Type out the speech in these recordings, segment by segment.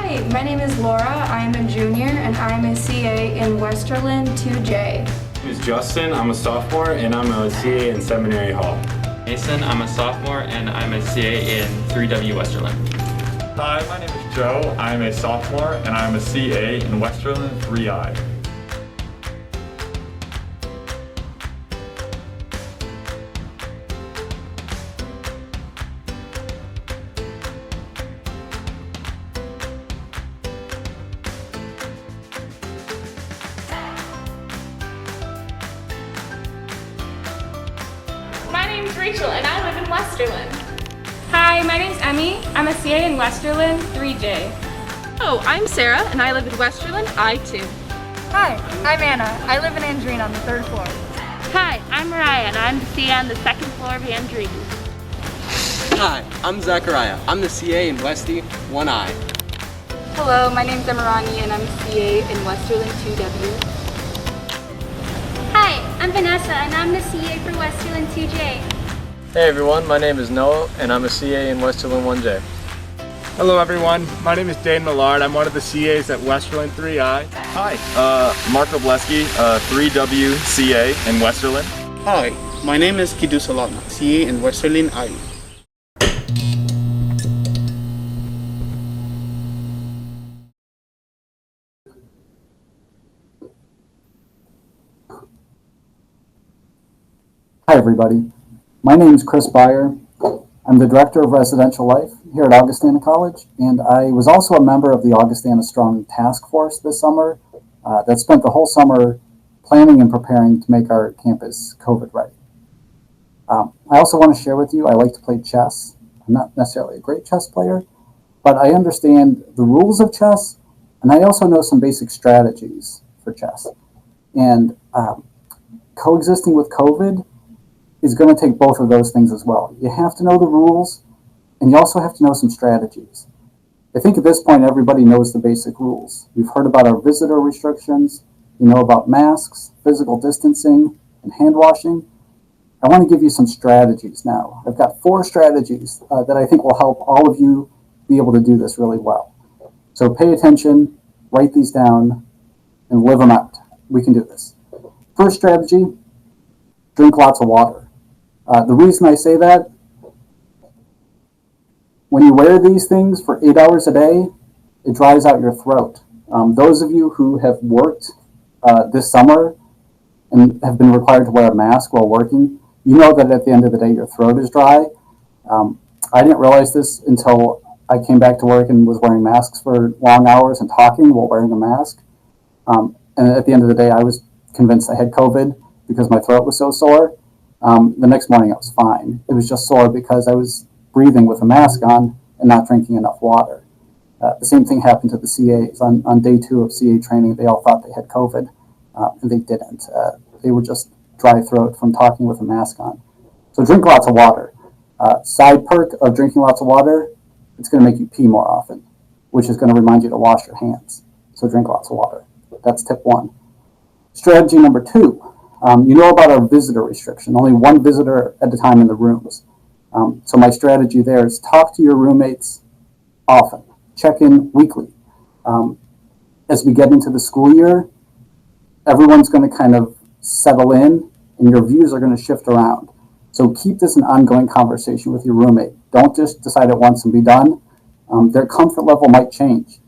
Hi, my name is Laura. I'm a junior and I'm a CA in Westerland 2J. My name is Justin. I'm a sophomore and I'm a CA in Seminary Hall. Mason, I'm a sophomore and I'm a CA in 3W Westerland. Hi, my name is Joe. I'm a sophomore and I'm a CA in Westerland 3I. My name's Rachel and I live in Westerland. Hi, my name's Emmy. I'm a CA in Westerland 3J. Oh, I'm Sarah and I live in Westerland I2. Hi, I'm Anna. I live in Andreen on the 3rd floor. Hi, I'm Mariah and I'm the CA on the 2nd floor of Andreen. Hi, I'm Zachariah. I'm the CA in Westy 1I. Hello, my name's Emirani and I'm a CA in Westerland 2W. Hi, I'm Vanessa and I'm the CA for Westerland 2J. Hey everyone, my name is Noah and I'm a CA in Westerland 1J. Hello everyone, my name is Dane Millard. I'm one of the CAs at Westerland 3I. Hi, Marco Bleski, 3W CA in Westerland. Hi, my name is Kidu Salama, CA in Westerland I. Hi everybody, my name is Chris Byer. I'm the Director of Residential Life here at Augustana College, and I was also a member of the Augustana Strong Task Force this summer that spent the whole summer planning and preparing to make our campus COVID ready. I also want to share with you, I like to play chess. I'm not necessarily a great chess player, but I understand the rules of chess, and I also know some basic strategies for chess. And coexisting with COVID is going to take both of those things as well. You have to know the rules, and you also have to know some strategies. I think at this point, everybody knows the basic rules. You've heard about our visitor restrictions, you know about masks, physical distancing, and hand washing. I want to give you some strategies now. I've got 4 strategies that I think will help all of you be able to do this really well. So pay attention, write these down, and live them out. We can do this. First strategy, drink lots of water. The reason I say that, when you wear these things for 8 hours a day, it dries out your throat. Those of you who have worked this summer and have been required to wear a mask while working, you know that at the end of the day your throat is dry. I didn't realize this until I came back to work and was wearing masks for long hours and talking while wearing a mask. And at the end of the day, I was convinced I had COVID because my throat was so sore. The next morning I was fine. It was just sore because I was breathing with a mask on and not drinking enough water. The same thing happened to the CAs. On day 2 of CA training, they all thought they had COVID, and they didn't. They were just dry throat from talking with a mask on. So drink lots of water. Side perk of drinking lots of water, it's going to make you pee more often, which is going to remind you to wash your hands. So drink lots of water. That's tip 1. Strategy number 2, you know about our visitor restriction, only 1 visitor at a time in the rooms. So my strategy there is talk to your roommates often, check in weekly. As we get into the school year, everyone's going to kind of settle in and your views are going to shift around. So keep this an ongoing conversation with your roommate. Don't just decide at once and be done. Their comfort level might change.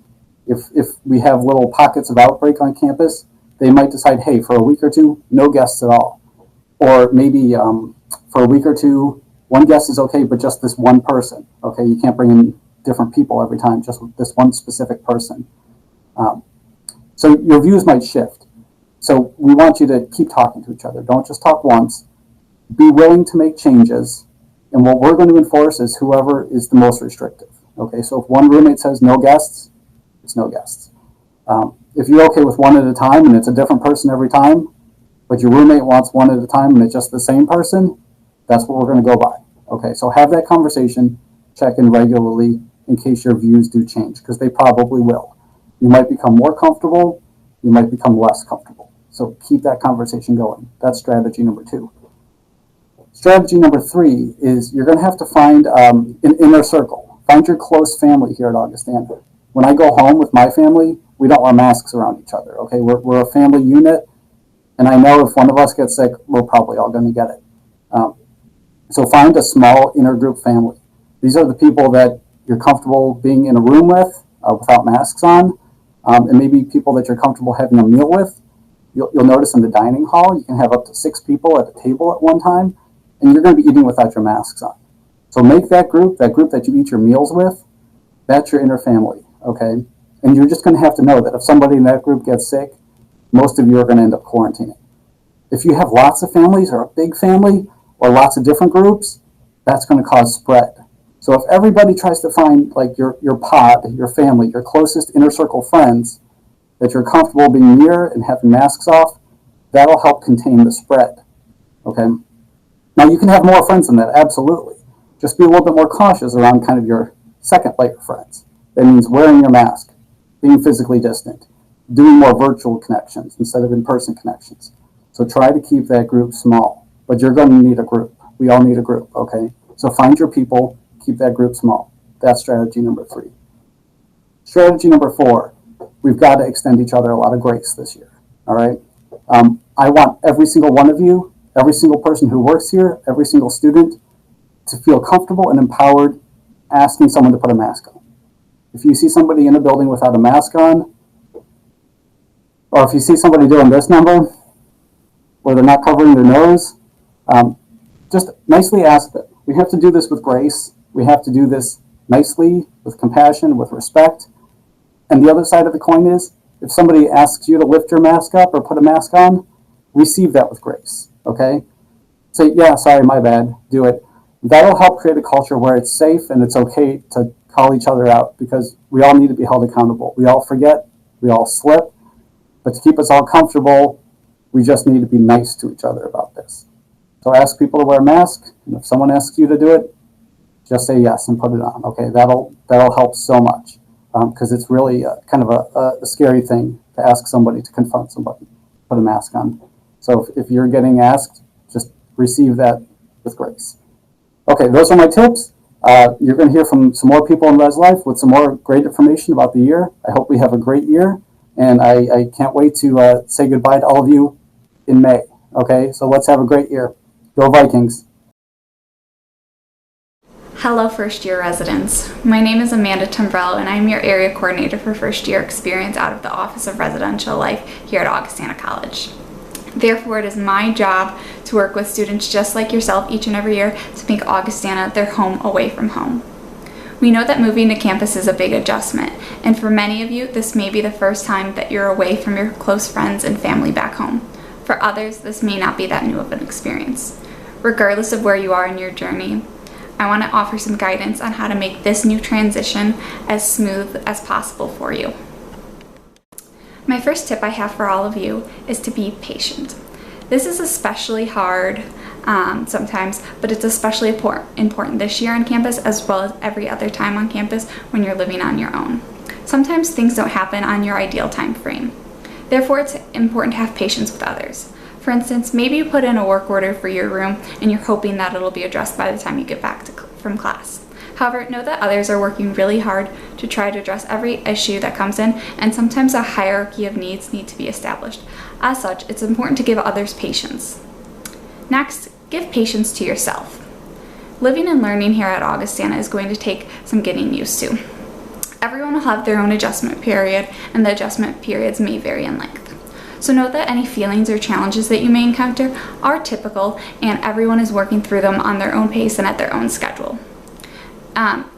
If we have little pockets of outbreak on campus, they might decide, hey, for a week or 2, no guests at all. Or maybe for a week or 2, 1 guest is okay, but just this 1 person. Okay, you can't bring in different people every time, just this 1 specific person. So your views might shift. So we want you to keep talking to each other. Don't just talk once. Be willing to make changes. And what we're going to enforce is whoever is the most restrictive. Okay, so if 1 roommate says no guests, it's no guests. If you're okay with 1 at a time and it's a different person every time, but your roommate wants 1 at a time and it's just the same person, that's what we're going to go by. Okay, so have that conversation, check in regularly in case your views do change, because they probably will. You might become more comfortable, you might become less comfortable. So keep that conversation going. That's strategy number 2. Strategy number 3 is you're going to have to find an inner circle. Find your close family here at Augustana. When I go home with my family, we don't wear masks around each other, okay? We're a family unit, and I know if one of us gets sick, we're probably all going to get it. So find a small intergroup family. These are the people that you're comfortable being in a room with without masks on, and maybe people that you're comfortable having a meal with. You'll notice in the dining hall, you can have up to 6 people at a table at one time, and you're going to be eating without your masks on. So make that group that you eat your meals with, that's your inner family, okay? And you're just going to have to know that if somebody in that group gets sick, most of you are going to end up quarantining. If you have lots of families or a big family or lots of different groups, that's going to cause spread. So if everybody tries to find like your pod, your family, your closest inner circle friends that you're comfortable being near and having masks off, that'll help contain the spread, okay? Now you can have more friends than that, absolutely. Just be a little bit more cautious around kind of your second layer friends. That means wearing your mask, being physically distant, doing more virtual connections instead of in-person connections. So try to keep that group small, but you're going to need a group. We all need a group, okay? So find your people, keep that group small. That's strategy number 3. Strategy number 4, we've got to extend each other a lot of grace this year, all right? I want every single one of you, every single person who works here, every single student to feel comfortable and empowered asking someone to put a mask on. If you see somebody in a building without a mask on, or if you see somebody doing this number, where they're not covering their nose, just nicely ask them. We have to do this with grace. We have to do this nicely, with compassion, with respect. And the other side of the coin is, if somebody asks you to lift your mask up or put a mask on, receive that with grace, okay? Say, yeah, sorry, my bad, do it. That'll help create a culture where it's safe and it's okay to call each other out, because we all need to be held accountable. We all forget, we all slip, but to keep us all comfortable, we just need to be nice to each other about this. So ask people to wear a mask, and if someone asks you to do it, just say yes and put it on, okay? That'll help so much, because it's really kind of a scary thing to ask somebody to confront somebody, put a mask on. So if you're getting asked, just receive that with grace. Okay, those are my tips. You're going to hear from some more people in Res Life with some more great information about the year. I hope we have a great year, and I can't wait to say goodbye to all of you in May. Okay, so let's have a great year. Go Vikings. Hello first year residents. My name is Amanda Tumbrello and I'm your area coordinator for first year experience out of the Office of Residential Life here at Augustana College. Therefore, it is my job to work with students just like yourself each and every year to make Augustana their home away from home. We know that moving to campus is a big adjustment, and for many of you, this may be the first time that you're away from your close friends and family back home. For others, this may not be that new of an experience. Regardless of where you are in your journey, I want to offer some guidance on how to make this new transition as smooth as possible for you. My first tip I have for all of you is to be patient. This is especially hard sometimes, but it's especially important this year on campus as well as every other time on campus when you're living on your own. Sometimes things don't happen on your ideal time frame. Therefore, it's important to have patience with others. For instance, maybe you put in a work order for your room and you're hoping that it'll be addressed by the time you get back from class. However, know that others are working really hard to try to address every issue that comes in, and sometimes a hierarchy of needs need to be established. As such, it's important to give others patience. Next, give patience to yourself. Living and learning here at Augustana is going to take some getting used to. Everyone will have their own adjustment period, and the adjustment periods may vary in length. So note that any feelings or challenges that you may encounter are typical, and everyone is working through them on their own pace and at their own schedule.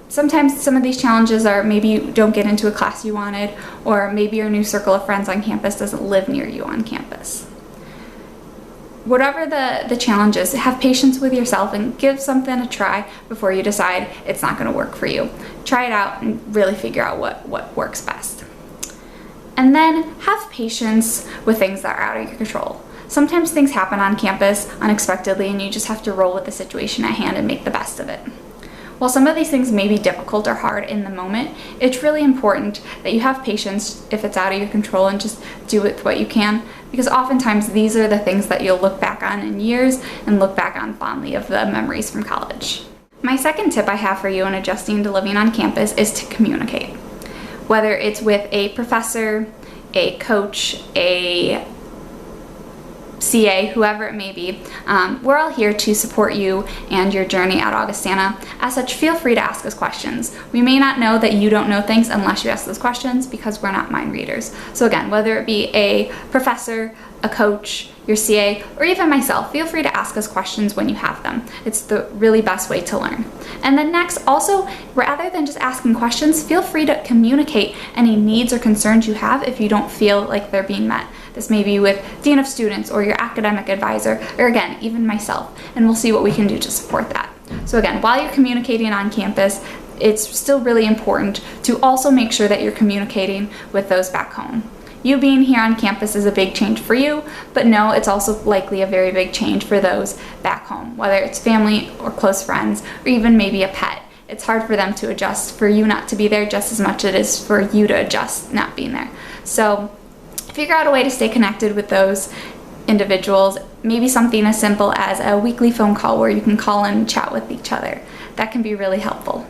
Sometimes some of these challenges are maybe you don't get into a class you wanted, or maybe your new circle of friends on campus doesn't live near you on campus. Whatever the challenge is, have patience with yourself and give something a try before you decide it's not going to work for you. Try it out and really figure out what works best. And then have patience with things that are out of your control. Sometimes things happen on campus unexpectedly and you just have to roll with the situation at hand and make the best of it. While some of these things may be difficult or hard in the moment, it's really important that you have patience if it's out of your control and just do with what you can, because oftentimes these are the things that you'll look back on in years and look back on fondly of the memories from college. My second tip I have for you in adjusting to living on campus is to communicate. Whether it's with a professor, a coach, a CA, whoever it may be, we're all here to support you and your journey at Augustana. As such, feel free to ask us questions. We may not know that you don't know things unless you ask those questions, because we're not mind readers. So again, whether it be a professor, a coach, your CA, or even myself, feel free to ask us questions when you have them. It's the really best way to learn. And then next, also, rather than just asking questions, feel free to communicate any needs or concerns you have if you don't feel like they're being met. This may be with Dean of Students or your academic advisor, or again, even myself, and we'll see what we can do to support that. So again, while you're communicating on campus, it's still really important to also make sure that you're communicating with those back home. You being here on campus is a big change for you, but no, it's also likely a very big change for those back home, whether it's family or close friends, or even maybe a pet. It's hard for them to adjust for you not to be there just as much as it is for you to adjust not being there. So figure out a way to stay connected with those individuals, maybe something as simple as a weekly phone call where you can call in and chat with each other. That can be really helpful.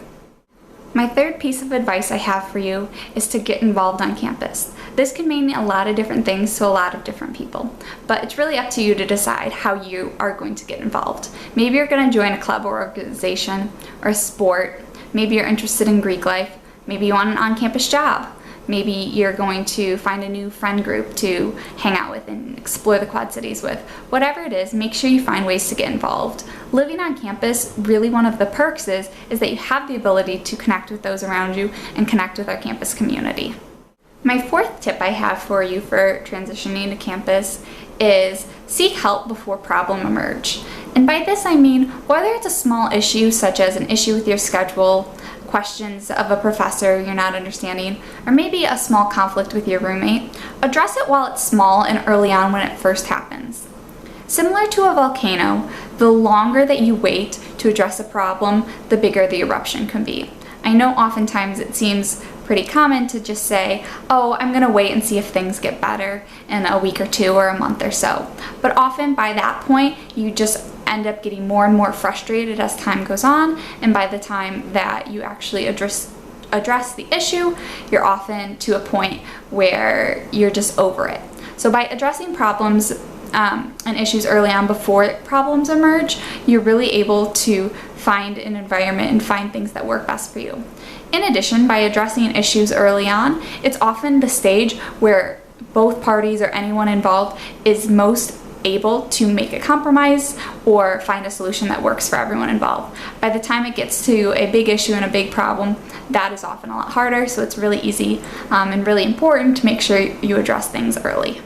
My third piece of advice I have for you is to get involved on campus. This can mean a lot of different things to a lot of different people, but it's really up to you to decide how you are going to get involved. Maybe you're going to join a club or organization or a sport. Maybe you're interested in Greek life. Maybe you want an on-campus job. Maybe you're going to find a new friend group to hang out with and explore the Quad Cities with. Whatever it is, make sure you find ways to get involved. Living on campus, really one of the perks is that you have the ability to connect with those around you and connect with our campus community. My fourth tip I have for you for transitioning to campus is seek help before problems emerge. And by this I mean whether it's a small issue such as an issue with your schedule, questions of a professor you're not understanding, or maybe a small conflict with your roommate, address it while it's small and early on when it first happens. Similar to a volcano, the longer that you wait to address a problem, the bigger the eruption can be. I know oftentimes it seems pretty common to just say, oh, I'm gonna wait and see if things get better in a week or two or a month or so. But often by that point, you just end up getting more and more frustrated as time goes on, and by the time that you actually address the issue, you're often to a point where you're just over it. So by addressing problems and issues early on before problems emerge, you're really able to find an environment and find things that work best for you. In addition, by addressing issues early on, it's often the stage where both parties or anyone involved is most able to make a compromise or find a solution that works for everyone involved. By the time it gets to a big issue and a big problem, that is often a lot harder, so it's really easy and really important to make sure you address things early.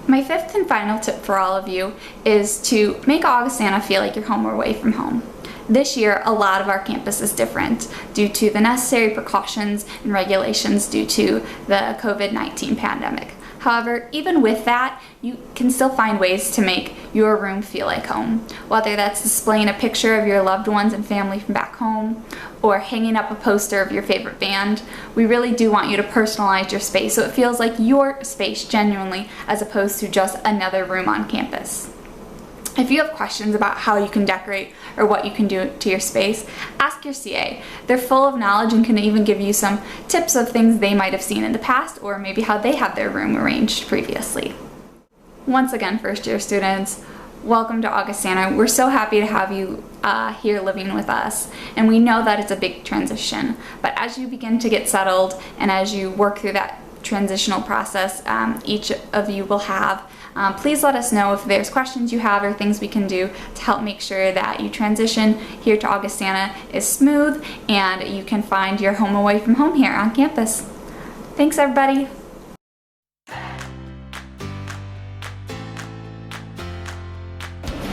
My fifth and final tip for all of you is to make Augustana feel like you're home or away from home. This year, a lot of our campus is different due to the necessary precautions and regulations due to the COVID-19 pandemic. However, even with that, you can still find ways to make your room feel like home. Whether that's displaying a picture of your loved ones and family from back home, or hanging up a poster of your favorite band, we really do want you to personalize your space so it feels like your space genuinely, as opposed to just another room on campus. If you have questions about how you can decorate or what you can do to your space, ask your CA. They're full of knowledge and can even give you some tips of things they might have seen in the past, or maybe how they had their room arranged previously. Once again, first year students, welcome to Augustana. We're so happy to have you here living with us, and we know that it's a big transition. But as you begin to get settled and as you work through that transitional process each of you will have, please let us know if there's questions you have or things we can do to help make sure that you transition here to Augustana is smooth and you can find your home away from home here on campus. Thanks, everybody.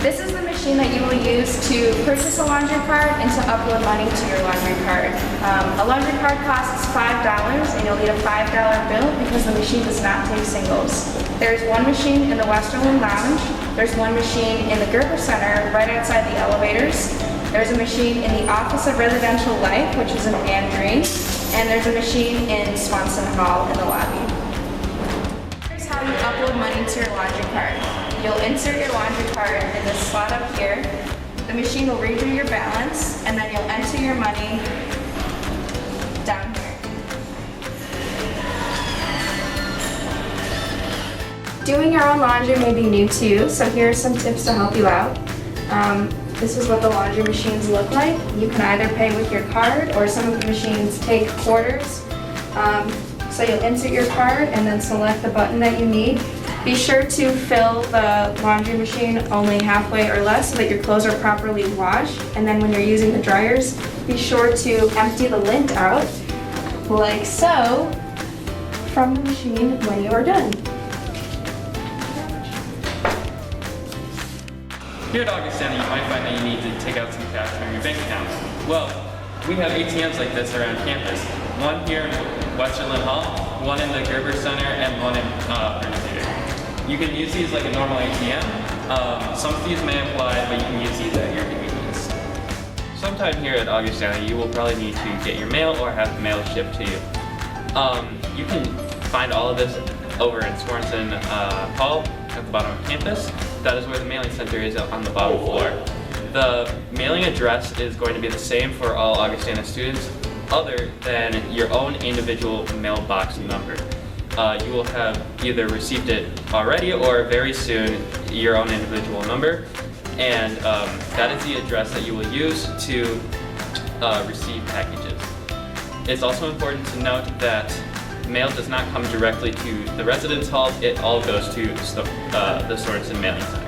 This is the machine that you will use to purchase a laundry card and to upload money to your laundry card. A laundry card costs $5 and you'll need a $5 bill because the machine does not take singles. There's one machine in the Westerland Lounge. There's one machine in the Gerber Center right outside the elevators. There's a machine in the Office of Residential Life, which is in Andreen. And there's a machine in Swanson Hall in the lobby. Here's how you upload money to your laundry card. You'll insert your laundry card in this slot up here. The machine will read through your balance, and then you'll enter your money down here. Doing your own laundry may be new to you, so here are some tips to help you out. This is what the laundry machines look like. You can either pay with your card or some of the machines take quarters. So you'll insert your card and then select the button that you need. Be sure to fill the laundry machine only halfway or less so that your clothes are properly washed. And then when you're using the dryers, be sure to empty the lint out, like so, from the machine when you are done. Here at Augustana, you might find that you need to take out some cash from your bank accounts. Well, we have ATMs like this around campus. One here in Westerland Hall, one in the Gerber Center, and one in Prince Theater. You can use these like a normal ATM. Some fees may apply, but you can use these at your convenience. Sometime here at Augustana, you will probably need to get your mail or have mail shipped to you. You can find all of this over in Sorensen Hall at the bottom of campus. That is where the mailing center is on the bottom floor. The mailing address is going to be the same for all Augustana students, other than your own individual mailbox number. You will have either received it already or very soon your own individual number, and that is the address that you will use to receive packages. It's also important to note that mail does not come directly to the residence hall, it all goes to the Sorensen Mailing Center.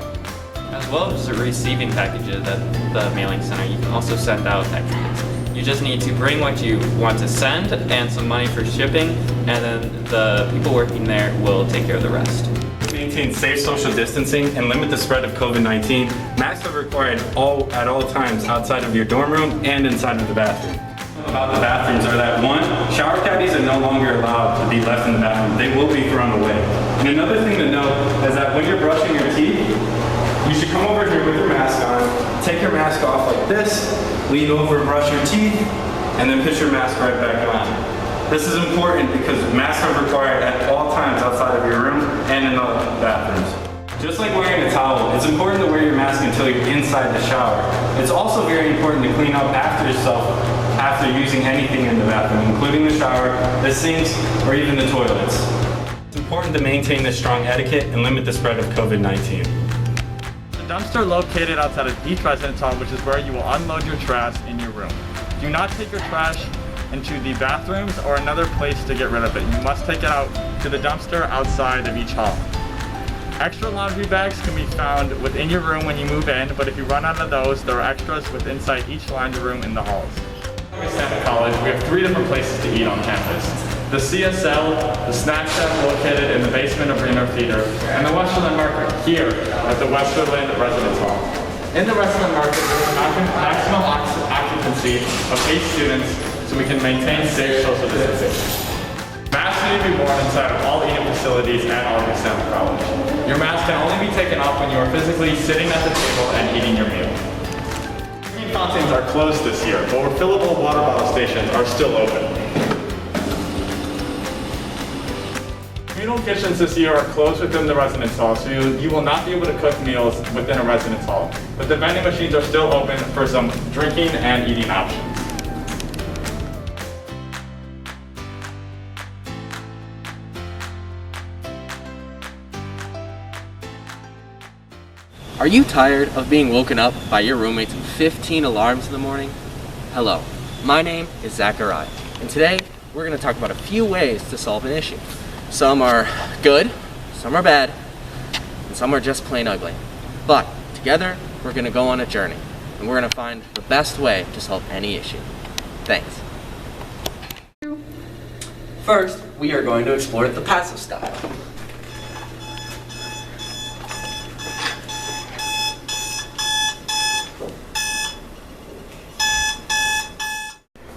As well as receiving packages at the mailing center, you can also send out packages. You just need to bring what you want to send and some money for shipping, and then the people working there will take care of the rest. Maintain safe social distancing and limit the spread of COVID-19. Masks are required at all times outside of your dorm room and inside of the bathroom. About the bathrooms are that one, shower caddies are no longer allowed to be left in the bathroom. They will be thrown away. And another thing to note is that when you're brushing your teeth, you should come over here with your mask on, take your mask off like this, lean over, brush your teeth, and then put your mask right back on. This is important because masks are required at all times outside of your room and in the bathrooms. Just like wearing a towel, it's important to wear your mask until you're inside the shower. It's also very important to clean up after yourself after using anything in the bathroom, including the shower, the sinks, or even the toilets. It's important to maintain this strong etiquette and limit the spread of COVID-19. The dumpster located outside of each residence hall, which is where you will unload your trash in your room. Do not take your trash into the bathrooms or another place to get rid of it. You must take it out to the dumpster outside of each hall. Extra laundry bags can be found within your room when you move in, but if you run out of those, there are extras inside each laundry room in the halls. At Augustana College, we have 3 different places to eat on campus. The CSL, the snack shack located in the basement of Reno Theater, and the Westerland Market here at the Westerland Residence Hall. In the Westerland Market, there is maximum occupancy of 8 students so we can maintain safe social distancing. Masks need to be worn inside of all eating facilities at Augustana College. Your mask can only be taken off when you are physically sitting at the table and eating your meal. Drinking fountains are closed this year, but refillable water bottle stations are still open. Communal kitchens this year are closed within the residence hall, so you will not be able to cook meals within a residence hall. But the vending machines are still open for some drinking and eating options. Are you tired of being woken up by your roommate's 15 alarms in the morning? Hello, my name is Zachariah, and today we're going to talk about a few ways to solve an issue. Some are good, some are bad, and some are just plain ugly. But together, we're going to go on a journey, and we're going to find the best way to solve any issue. Thanks. First, we are going to explore the passive style.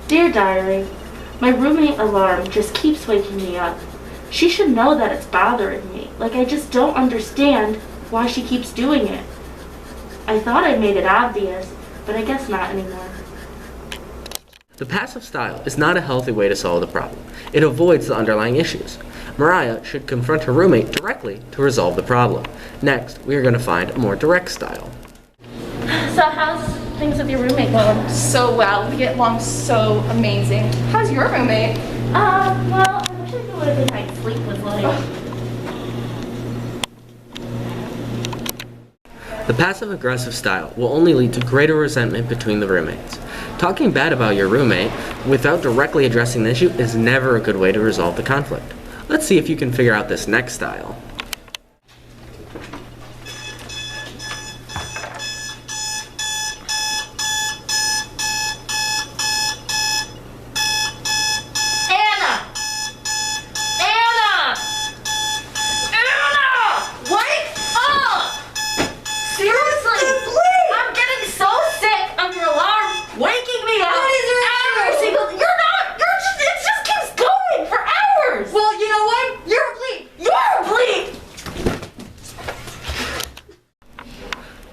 Dear Diary, my roommate alarm just keeps waking me up. She should know that it's bothering me. Like, I just don't understand why she keeps doing it. I thought I made it obvious, but I guess not anymore. The passive style is not a healthy way to solve the problem. It avoids the underlying issues. Mariah should confront her roommate directly to resolve the problem. Next, we are going to find a more direct style. So how's things with your roommate going? So well. We get along so amazing. How's your roommate? Well, I wish I knew what a good night's sleep was like. The passive-aggressive style will only lead to greater resentment between the roommates. Talking bad about your roommate without directly addressing the issue is never a good way to resolve the conflict. Let's see if you can figure out this next style.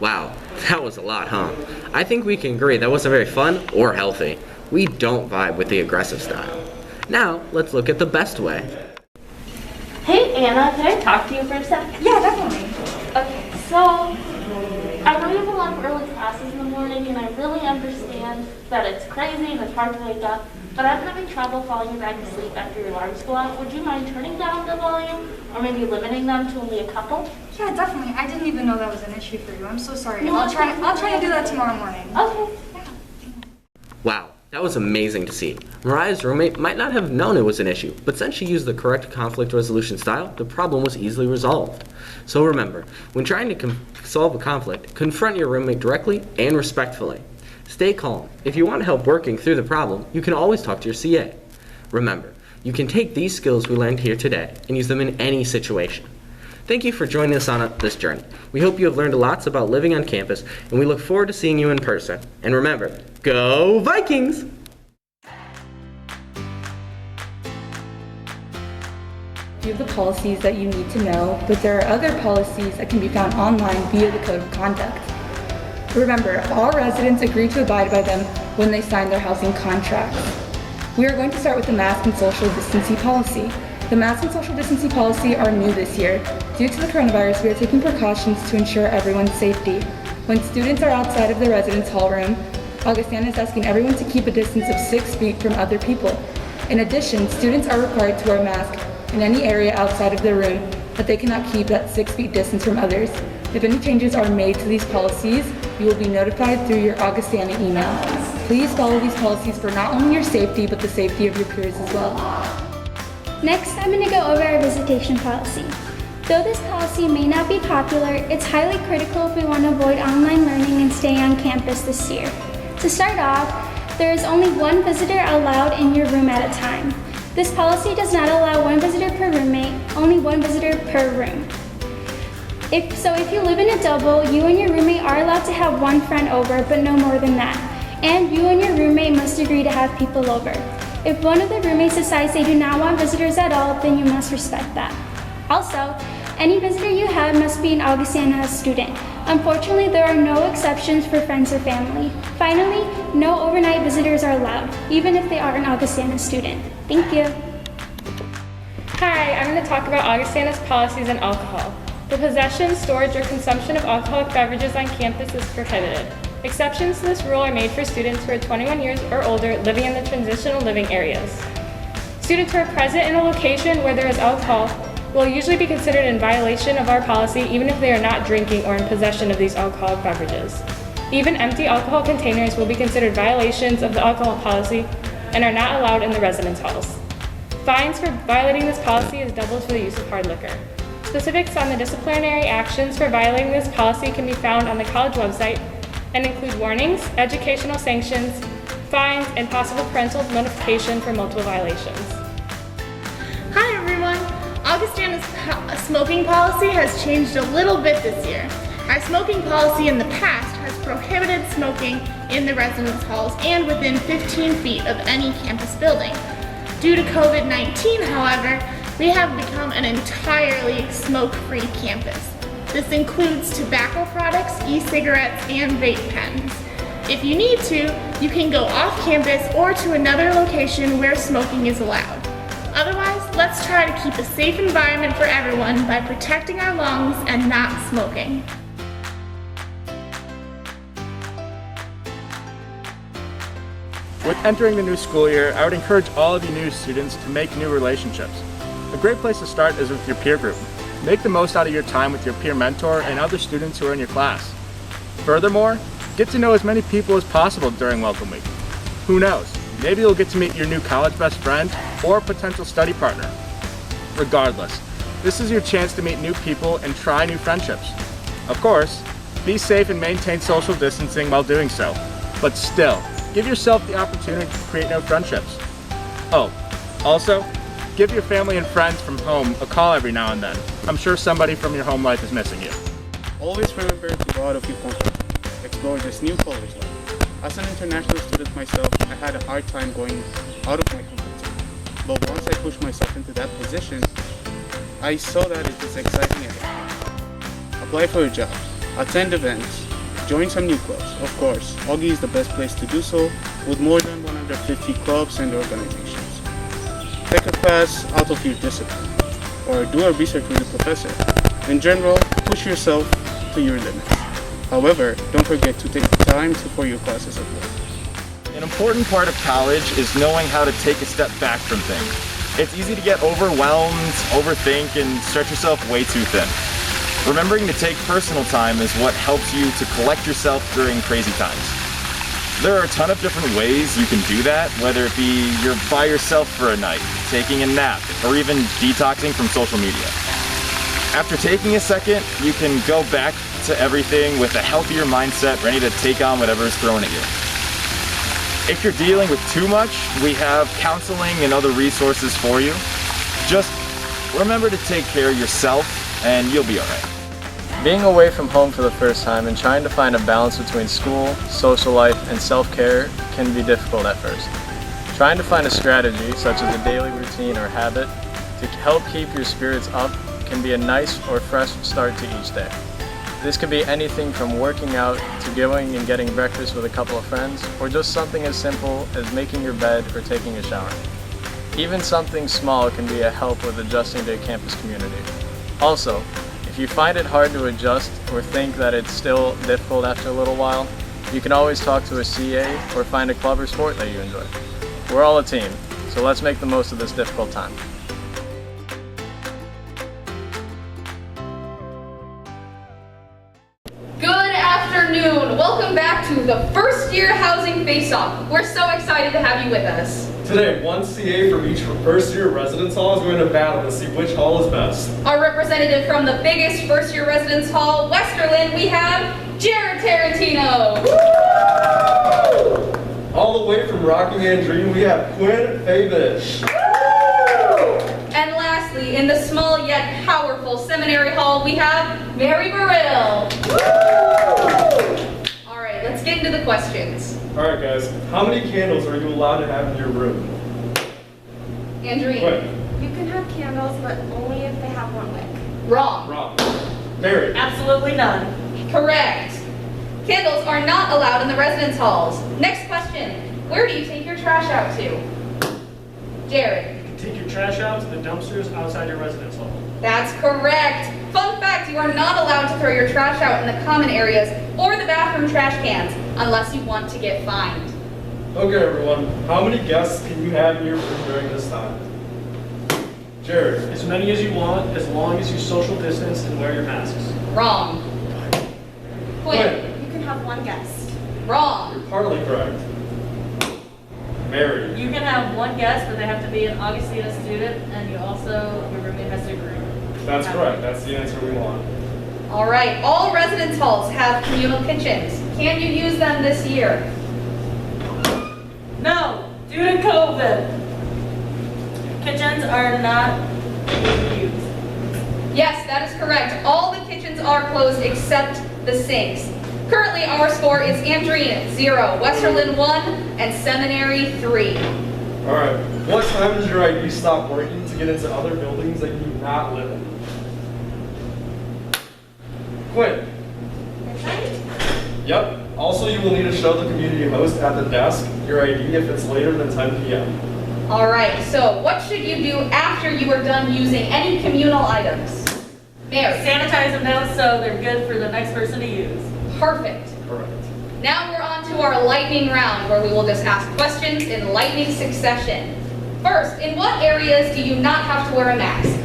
Wow, that was a lot, huh? I think we can agree that wasn't very fun or healthy. We don't vibe with the aggressive style. Now, let's look at the best way. Hey Anna, can I talk to you for a sec? Yeah, definitely. Okay, so I know you have a lot of early classes in the morning, and I really understand that it's crazy and it's hard to wake up, but I'm having trouble falling back to sleep after your alarms go out. Would you mind turning down the volume, or maybe limiting them to only a couple? Yeah, definitely. I didn't even know that was an issue for you. I'm so sorry. No, I'll try to do that tomorrow morning. Okay. Wow, that was amazing to see. Mariah's roommate might not have known it was an issue, but since she used the correct conflict resolution style, the problem was easily resolved. So remember, when trying to solve a conflict, confront your roommate directly and respectfully. Stay calm. If you want help working through the problem, you can always talk to your CA. Remember, you can take these skills we learned here today and use them in any situation. Thank you for joining us on this journey. We hope you have learned lots about living on campus, and we look forward to seeing you in person. And remember, go Vikings! Few of the policies that you need to know, but there are other policies that can be found online via the Code of Conduct. Remember, all residents agree to abide by them when they sign their housing contracts. We are going to start with the mask and social distancing policy. The mask and social distancing policy are new this year. Due to the coronavirus, we are taking precautions to ensure everyone's safety. When students are outside of the residence hall room, Augustana is asking everyone to keep a distance of 6 feet from other people. In addition, students are required to wear a mask in any area outside of their room, but they cannot keep that 6 feet distance from others. If any changes are made to these policies, you will be notified through your Augustana email. Please follow these policies for not only your safety, but the safety of your peers as well. Next, I'm going to go over our visitation policy. Though this policy may not be popular, it's highly critical if we want to avoid online learning and stay on campus this year. To start off, there is only one visitor allowed in your room at a time. This policy does not allow one visitor per roommate, only one visitor per room. If you live in a double, you and your roommate are allowed to have one friend over, but no more than that. And you and your roommate must agree to have people over. If one of the roommates decides they do not want visitors at all, then you must respect that. Also, any visitor you have must be an Augustana student. Unfortunately, there are no exceptions for friends or family. Finally, no overnight visitors are allowed, even if they are an Augustana student. Thank you. Hi, I'm going to talk about Augustana's policies on alcohol. The possession, storage, or consumption of alcoholic beverages on campus is prohibited. Exceptions to this rule are made for students who are 21 years or older living in the transitional living areas. Students who are present in a location where there is alcohol will usually be considered in violation of our policy even if they are not drinking or in possession of these alcoholic beverages. Even empty alcohol containers will be considered violations of the alcohol policy and are not allowed in the residence halls. Fines for violating this policy is doubled for the use of hard liquor. Specifics on the disciplinary actions for violating this policy can be found on the college website and include warnings, educational sanctions, fines, and possible parental notification for multiple violations. Hi everyone! Augustana's smoking policy has changed a little bit this year. Our smoking policy in the past has prohibited smoking in the residence halls and within 15 feet of any campus building. Due to COVID-19, however, we have become an entirely smoke-free campus. This includes tobacco products, e-cigarettes, and vape pens. If you need to, you can go off campus or to another location where smoking is allowed. Otherwise, let's try to keep a safe environment for everyone by protecting our lungs and not smoking. With entering the new school year, I would encourage all of you new students to make new relationships. A great place to start is with your peer group. Make the most out of your time with your peer mentor and other students who are in your class. Furthermore, get to know as many people as possible during Welcome Week. Who knows? Maybe you'll get to meet your new college best friend or potential study partner. Regardless, this is your chance to meet new people and try new friendships. Of course, be safe and maintain social distancing while doing so, but still, give yourself the opportunity to create new friendships. Oh, also, give your family and friends from home a call every now and then. I'm sure somebody from your home life is missing you. Always remember to go out of your comfort zone. Explore this new college life. As an international student myself, I had a hard time going out of my comfort zone. But once I pushed myself into that position, I saw that it was exciting again. Apply for a job, attend events, join some new clubs. Of course, Augie is the best place to do so, with more than 150 clubs and organizations. Take a class out of your discipline, or do a research with a professor. In general, push yourself to your limits. However, don't forget to take time for your classes at work. An important part of college is knowing how to take a step back from things. It's easy to get overwhelmed, overthink, and stretch yourself way too thin. Remembering to take personal time is what helps you to collect yourself during crazy times. There are a ton of different ways you can do that, whether it be you're by yourself for a night, taking a nap, or even detoxing from social media. After taking a second, you can go back to everything with a healthier mindset, ready to take on whatever is thrown at you. If you're dealing with too much, we have counseling and other resources for you. Just remember to take care of yourself and you'll be alright. Being away from home for the first time and trying to find a balance between school, social life, and self-care can be difficult at first. Trying to find a strategy, such as a daily routine or habit, to help keep your spirits up can be a nice or fresh start to each day. This could be anything from working out to going and getting breakfast with a couple of friends, or just something as simple as making your bed or taking a shower. Even something small can be a help with adjusting to a campus community. Also, if you find it hard to adjust or think that it's still difficult after a little while, you can always talk to a CA or find a club or sport that you enjoy. We're all a team, so let's make the most of this difficult time. Welcome back to the first year housing face-off. We're so excited to have you with us. Today, one CA from each first year residence hall is going to battle to see which hall is best. Our representative from the biggest first year residence hall, Westerland, we have Jared Tarantino. Woo! All the way from Rockingham Dream, we have Quinn Fabish. And lastly, in the small yet powerful seminary hall, we have Mary Burrell. All right, let's get into the questions. All right, guys, how many candles are you allowed to have in your room? Andreen. You can have candles, but only if they have one wick. Wrong. Wrong. Mary. Absolutely none. Correct. Candles are not allowed in the residence halls. Next question. Where do you take your trash out to? Jared. Take your trash out to the dumpsters outside your residence hall. That's correct. Fun fact, you are not allowed to throw your trash out in the common areas or the bathroom trash cans unless you want to get fined. Okay, everyone, how many guests can you have in your room during this time? Jared. As many as you want, as long as you social distance and wear your masks. Wrong. Quinn. You can have one guest. Wrong. You're partly correct. Mary. You can have one guest, but they have to be an Augustana student, and your roommate has to agree. That's correct. That's the answer we want. All right. All residence halls have communal kitchens. Can you use them this year? No, due to COVID. Kitchens are not being used. Yes, that is correct. All the kitchens are closed except the sinks. Currently, our score is Andreen 0, Westerland 1, and Seminary 3. All right. What time does your ID stop working to get into other buildings that you do not live in? Quinn. Yep. Also, you will need to show the community host at the desk your ID if it's later than 10 p.m. All right. So, what should you do after you are done using any communal items? Mary. Sanitize them down so they're good for the next person to use. Perfect. Correct. Now we're on to our lightning round, where we will just ask questions in lightning succession. First, in what areas do you not have to wear a mask?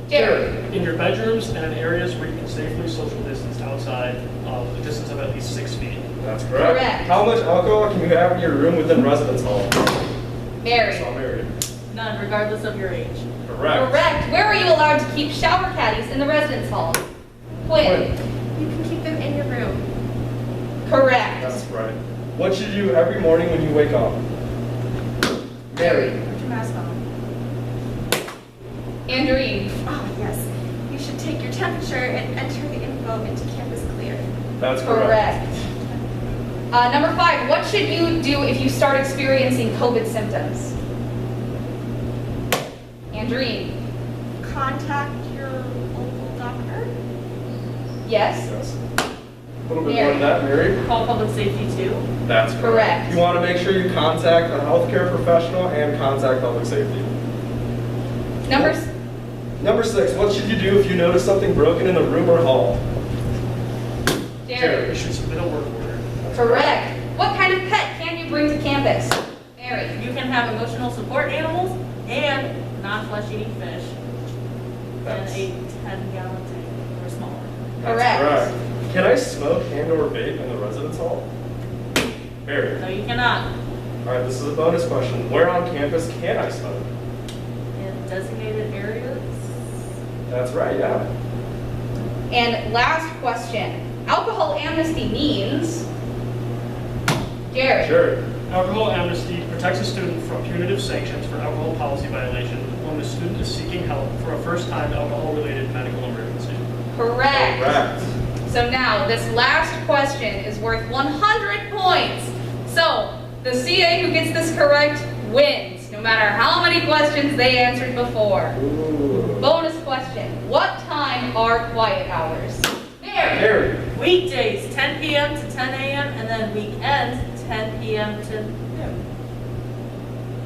Jared. In your bedrooms and in areas where you can safely social distance outside outside a distance of at least 6 feet. That's correct. Correct. How much alcohol can you have in your room within residence hall? Mary. So Mary. None, regardless of your age. Correct. Correct. Where are you allowed to keep shower caddies in the residence hall? Quinn. You can keep them in your room. Correct. That's right. What should you do every morning when you wake up? Mary. Put your mask on. Andreen. Oh, yes. You should take your temperature and enter the info into Campus Clear. That's correct. Number 5, what should you do if you start experiencing COVID symptoms? Andreen. Contact your local doctor. Yes. A little bit more than that, Mary. Call public safety too. That's correct. You want to make sure you contact a healthcare professional and contact public safety. Number 6, what should you do if you notice something broken in the room or hall? Jared. You should submit a work order. Correct. What kind of pet can you bring to campus? Mary. You can have emotional support animals and non-flesh eating fish in a 10-gallon tank or smaller. Correct. Can I smoke and or vape in the residence hall? Mary. No, you cannot. All right, this is a bonus question. Where on campus can I smoke? In designated areas. That's right, yeah. And last question. Alcohol amnesty means... Jared. Sure. Alcohol amnesty protects a student from punitive sanctions for alcohol policy violation when the student is seeking help for a first-time alcohol-related medical emergency. Correct. Correct. So now, this last question is worth 100 points. So, the CA who gets this correct wins, no matter how many questions they answered before. Ooh. Bonus question. What time are quiet hours? Mary. Weekdays, 10 p.m. to 10 a.m. and then weekends, 10 p.m. to noon.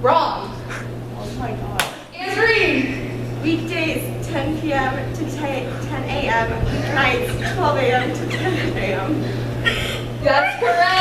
Wrong. Oh my god. Andreen. Weekdays, 10 p.m. to 10 a.m. Nights, 12 a.m. to 10 a.m. That's correct.